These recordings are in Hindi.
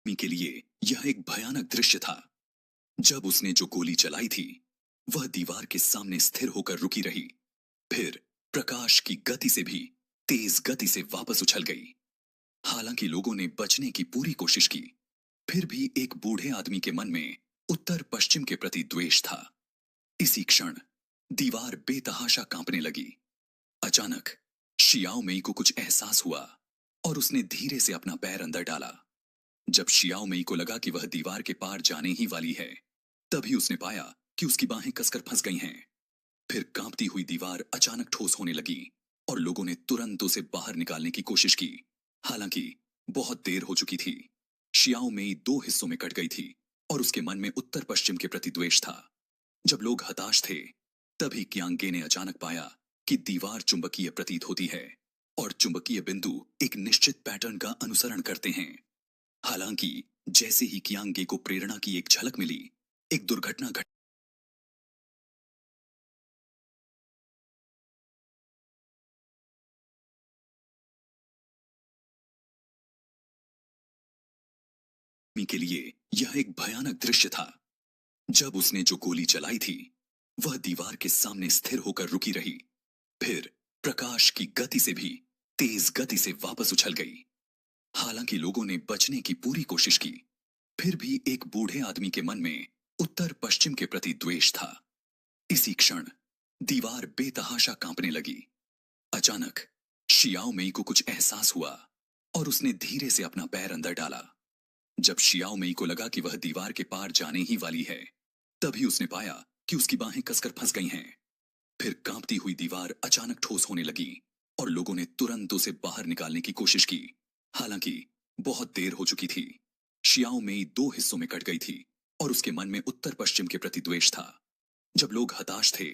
आदमी के लिए यह एक भयानक दृश्य था। जब उसने जो गोली चलाई थी वह दीवार के सामने स्थिर होकर रुकी रही, फिर प्रकाश की गति से भी तेज गति से वापस उछल गई। हालांकि लोगों ने बचने की पूरी कोशिश की, फिर भी एक बूढ़े आदमी के मन में उत्तर पश्चिम के प्रति द्वेष था। इसी क्षण दीवार बेतहाशा कांपने लगी। अचानक शियाओ मेई को कुछ एहसास हुआ और उसने धीरे से अपना पैर अंदर डाला। जब शियाओ मेई को लगा कि वह दीवार के पार जाने ही वाली है, तभी उसने पाया कि उसकी बाहें कसकर फंस गई हैं। फिर कांपती हुई दीवार अचानक ठोस होने लगी और लोगों ने तुरंत उसे बाहर निकालने की कोशिश की। हालांकि बहुत देर हो चुकी थी। शियाओ मेई दो हिस्सों में कट गई थी और उसके मन में उत्तर पश्चिम के प्रति द्वेष था। जब लोग हताश थे, तभी क्यांगे ने अचानक पाया कि दीवार चुंबकीय प्रतीत होती है और चुंबकीय बिंदु एक निश्चित पैटर्न का अनुसरण करते हैं। हालांकि जैसे ही कियांगे को प्रेरणा की एक झलक मिली, एक दुर्घटना घटने के लिए यह एक भयानक दृश्य था। जब उसने जो गोली चलाई थी वह दीवार के सामने स्थिर होकर रुकी रही, फिर प्रकाश की गति से भी तेज गति से वापस उछल गई। हालांकि लोगों ने बचने की पूरी कोशिश की, फिर भी एक बूढ़े आदमी के मन में उत्तर पश्चिम के प्रति द्वेष था। इसी क्षण दीवार बेतहाशा कांपने लगी। अचानक शियाओ मेई को कुछ एहसास हुआ और उसने धीरे से अपना पैर अंदर डाला। जब शियाओ मेई को लगा कि वह दीवार के पार जाने ही वाली है, तभी उसने पाया कि उसकी बाहें कसकर फंस गई हैं। फिर कांपती हुई दीवार अचानक ठोस होने लगी और लोगों ने तुरंत उसे बाहर निकालने की कोशिश की। हालांकि बहुत देर हो चुकी थी। शियाओ मेई दो हिस्सों में कट गई थी और उसके मन में उत्तर पश्चिम के प्रति द्वेष था। जब लोग हताश थे,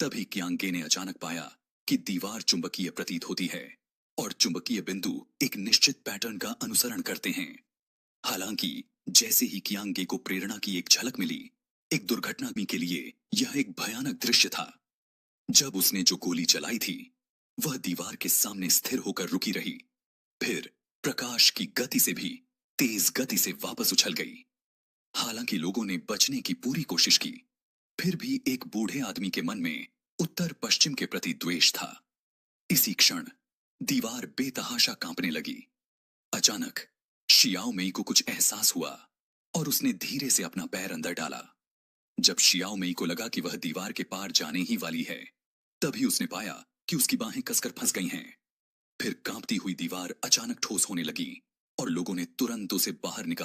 तभी क्यांगे ने अचानक पाया कि दीवार चुंबकीय प्रतीत होती है और चुंबकीय बिंदु एक निश्चित पैटर्न का अनुसरण करते हैं। हालांकि जैसे ही कियांगे को प्रेरणा की एक झलक मिली, एक दुर्घटना के लिए यह एक भयानक दृश्य था। जब उसने जो गोली चलाई थी वह दीवार के सामने स्थिर होकर रुकी रही, फिर प्रकाश की गति से भी तेज गति से वापस उछल गई। हालांकि लोगों ने बचने की पूरी कोशिश की, फिर भी एक बूढ़े आदमी के मन में उत्तर पश्चिम के प्रति द्वेष था। इसी क्षण दीवार बेतहाशा कांपने लगी। अचानक शियाओ मेई को कुछ एहसास हुआ और उसने धीरे से अपना पैर अंदर डाला। जब शियाओ मेई को लगा कि वह दीवार के पार जाने ही वाली है, तभी उसने पाया कि उसकी बाहें कसकर फंस गई हैं। फिर कांपती हुई दीवार अचानक ठोस होने लगी और लोगों ने तुरंत उसे बाहर निकाल